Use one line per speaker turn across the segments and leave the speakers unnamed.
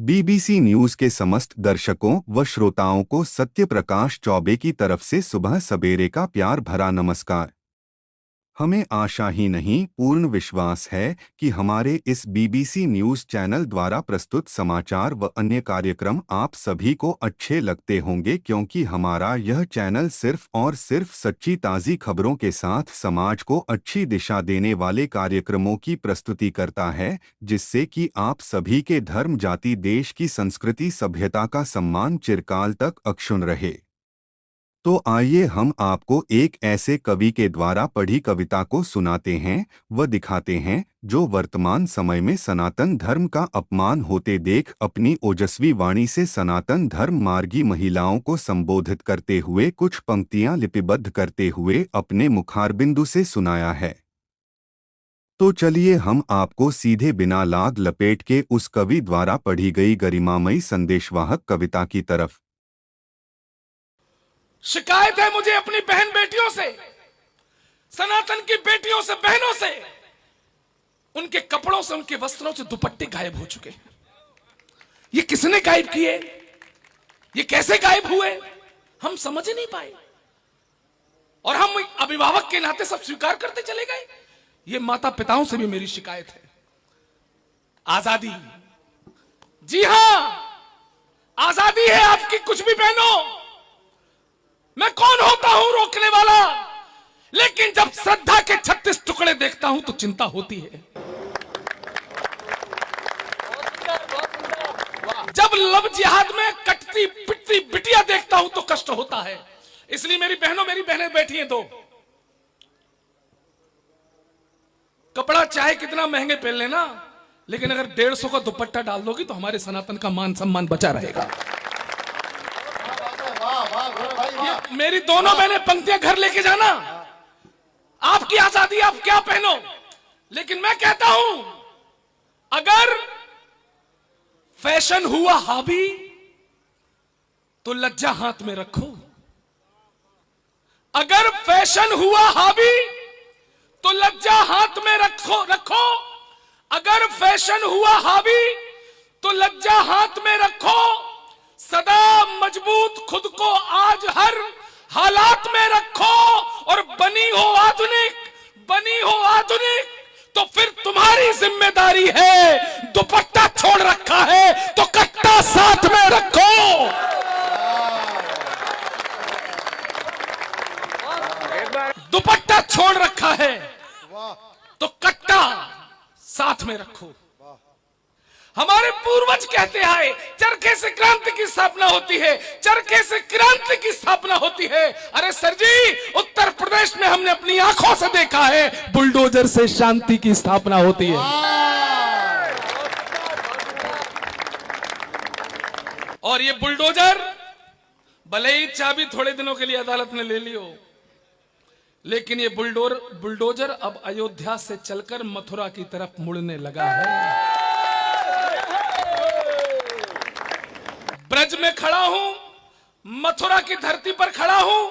BBC news के समस्त दर्शकों व श्रोताओं को सत्यप्रकाश चौबे की तरफ से सुबह सवेरे का प्यार भरा नमस्कार। हमें आशा ही नहीं पूर्ण विश्वास है कि हमारे इस बीबीसी न्यूज चैनल द्वारा प्रस्तुत समाचार व अन्य कार्यक्रम आप सभी को अच्छे लगते होंगे, क्योंकि हमारा यह चैनल सिर्फ और सिर्फ सच्ची ताज़ी खबरों के साथ समाज को अच्छी दिशा देने वाले कार्यक्रमों की प्रस्तुति करता है, जिससे कि आप सभी के धर्म, जाति, देश की संस्कृति, सभ्यता का सम्मान चिरकाल तक अक्षुण्ण रहे। तो आइए हम आपको एक ऐसे कवि के द्वारा पढ़ी कविता को सुनाते हैं व दिखाते हैं, जो वर्तमान समय में सनातन धर्म का अपमान होते देख अपनी ओजस्वी वाणी से सनातन धर्म मार्गी महिलाओं को संबोधित करते हुए कुछ पंक्तियां लिपिबद्ध करते हुए अपने मुखारबिंदु से सुनाया है। तो चलिए हम आपको सीधे बिना लाग लपेट के उस कवि द्वारा पढ़ी गई गरिमामयी संदेशवाहक कविता की तरफ।
शिकायत है मुझे अपनी बहन बेटियों से, सनातन की बेटियों से, बहनों से। उनके कपड़ों से, उनके वस्त्रों से दुपट्टे गायब हो चुके हैं। ये किसने गायब किए? ये कैसे गायब हुए? हम समझ ही नहीं पाए और हम अभिभावक के नाते सब स्वीकार करते चले गए। ये माता पिताओं से भी मेरी शिकायत है। आजादी, जी हां, आजादी है आपकी कुछ भी पहनो। मैं कौन होता हूं रोकने वाला? लेकिन जब श्रद्धा के 36 टुकड़े देखता हूं तो चिंता होती है। जब लव जिहाद में कटती पिटती बिटिया देखता हूं तो कष्ट होता है। इसलिए मेरी बहनों, मेरी बहनें बैठी हैं, दो कपड़ा चाहे कितना महंगे पहन लेना, लेकिन अगर 150 का दुपट्टा डाल दोगी तो हमारे सनातन का मान सम्मान बचा रहेगा। मेरी दोनों बहनें पंक्तियां घर लेके जाना। आपकी आजादी, आप क्या पहनो, लेकिन मैं कहता हूं अगर फैशन हुआ हावी तो लज्जा हाथ में रखो। अगर फैशन हुआ हावी तो लज्जा हाथ में रखो। अगर फैशन हुआ हावी तो लज्जा हाथ में रखो। सदा मजबूत खुद को आज हर हालात में रखो और बनी हो आधुनिक तो फिर तुम्हारी जिम्मेदारी है। दुपट्टा छोड़ रखा है तो कट्टा साथ में रखो। दुपट्टा छोड़ रखा है तो कट्टा साथ में रखो। हमारे पूर्वज कहते आए, चरखे से क्रांति की स्थापना होती है, चरखे से क्रांति की स्थापना होती है। अरे सर जी, उत्तर प्रदेश में हमने अपनी आंखों से देखा है, बुलडोजर से शांति की स्थापना होती है। और ये बुलडोजर भले ही चाबी थोड़े दिनों के लिए अदालत ने ले ली हो, लेकिन ये बुलडोजर अब अयोध्या से चलकर मथुरा की तरफ मुड़ने लगा है। ब्रज में खड़ा हूं, मथुरा की धरती पर खड़ा हूं,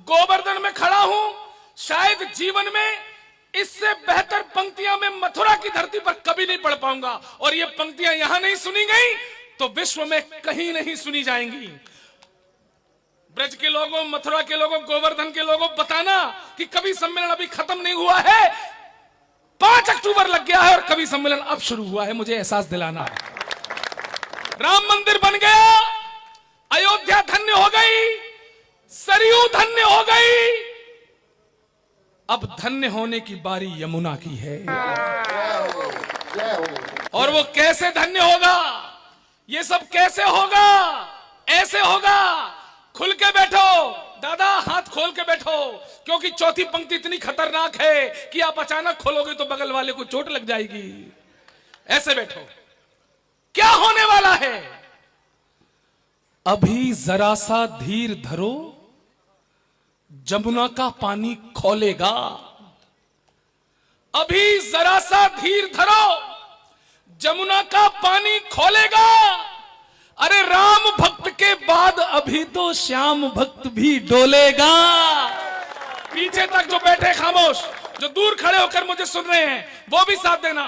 गोवर्धन में खड़ा हूं। शायद जीवन में इससे बेहतर पंक्तियां मैं मथुरा की धरती पर कभी नहीं पढ़ पाऊंगा। और ये पंक्तियां यहां नहीं सुनी गई तो विश्व में कहीं नहीं सुनी जाएंगी। ब्रज के लोगों, मथुरा के लोगों, गोवर्धन के लोगों, बताना कि कवि सम्मेलन अभी खत्म नहीं हुआ है। 5 अक्टूबर लग गया है और कवि सम्मेलन अब शुरू हुआ है। मुझे एहसास दिलाना है। राम मंदिर बन गया, अयोध्या धन्य हो गई, सरयू धन्य हो गई। अब धन्य होने की बारी यमुना की है। और वो कैसे धन्य होगा? ये सब कैसे होगा? ऐसे होगा, खुल के बैठो दादा, हाथ खोल के बैठो, क्योंकि चौथी पंक्ति इतनी खतरनाक है कि आप अचानक खोलोगे तो बगल वाले को चोट लग जाएगी। ऐसे बैठो। क्या होने वाला है? अभी जरा सा धीर धरो, जमुना का पानी खौलेगा। अभी जरा सा धीर धरो, जमुना का पानी खौलेगा। अरे राम भक्त के बाद अभी तो श्याम भक्त भी डोलेगा। पीछे तक जो बैठे खामोश, जो दूर खड़े होकर मुझे सुन रहे हैं, वो भी साथ देना।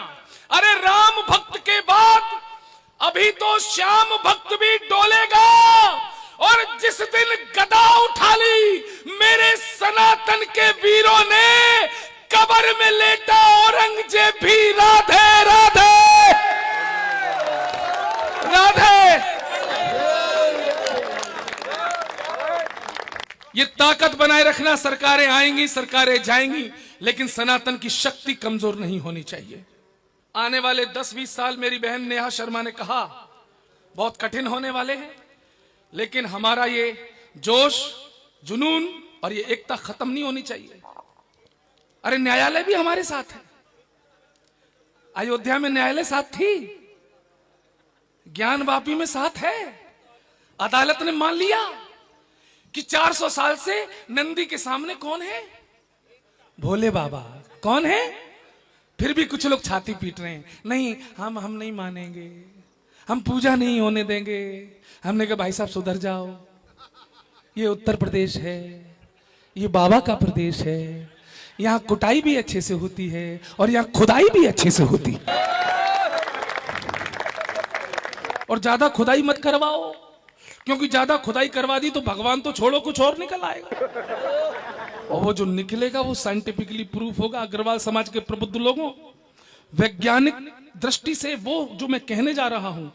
अरे राम भक्त के बाद अभी तो श्याम भक्त भी डोलेगा, और जिस दिन गदा उठा ली मेरे सनातन के वीरों ने, कब्र में लेटा औरंगजेब भी राधे राधे राधे। ये ताकत बनाए रखना, सरकारें आएंगी सरकारें जाएंगी, लेकिन सनातन की शक्ति कमजोर नहीं होनी चाहिए। आने वाले 10-20 साल मेरी बहन नेहा शर्मा ने कहा बहुत कठिन होने वाले हैं, लेकिन हमारा ये जोश जुनून और ये एकता खत्म नहीं होनी चाहिए। अरे न्यायालय भी हमारे साथ है, अयोध्या में न्यायालय साथ थी, ज्ञानवापी में साथ है। अदालत ने मान लिया कि 400 साल से नंदी के सामने कौन है? भोले बाबा। कौन है? फिर भी कुछ लोग छाती पीट रहे हैं, नहीं हम नहीं मानेंगे, हम पूजा नहीं होने देंगे। हमने कहा भाई साहब सुधर जाओ, ये उत्तर प्रदेश है, ये बाबा का प्रदेश है, यहां कुटाई भी अच्छे से होती है और यहां खुदाई भी अच्छे से होती है। और ज्यादा खुदाई मत करवाओ, क्योंकि ज्यादा खुदाई करवा दी तो भगवान तो छोड़ो कुछ और निकल आएगा, और वो जो निकलेगा वो साइंटिफिकली प्रूफ होगा। अग्रवाल समाज के प्रबुद्ध लोगों, वैज्ञानिक दृष्टि से वो जो मैं कहने जा रहा हूं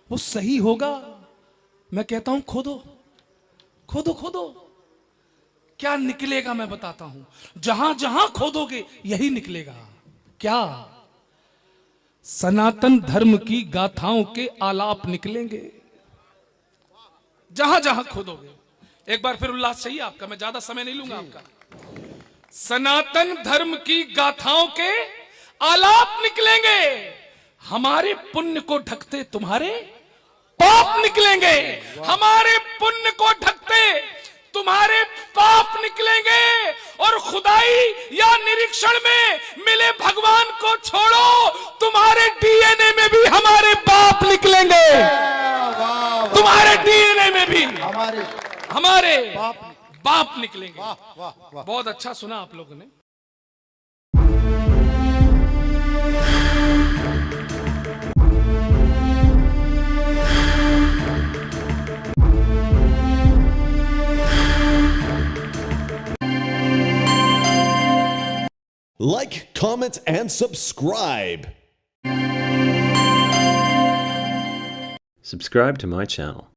वो सही होगा। मैं कहता हूं खोदो खोदो खोदो, क्या निकलेगा मैं बताता हूं। जहां जहां खोदोगे यही निकलेगा। क्या? सनातन धर्म की गाथाओं के आलाप निकलेंगे जहां जहां खोदोगे। एक बार फिर उल्लास चाहिए आपका, मैं ज्यादा समय नहीं लूंगा आपका। सनातन धर्म की गाथाओं के आलाप निकलेंगे, हमारे पुण्य को ढकते तुम्हारे पाप निकलेंगे, हमारे पुण्य को ढकते तुम्हारे पाप निकलेंगे, और खुदाई या निरीक्षण में मिले भगवान को छोड़ो, तुम्हारे डीएनए में भी हमारे पाप निकलेंगे, तुम्हारे डीएनए में भी हमारे बाप निकलेंगे। बहुत अच्छा सुना आप लोगों ने।
Like, comment, and subscribe.
Subscribe to my channel.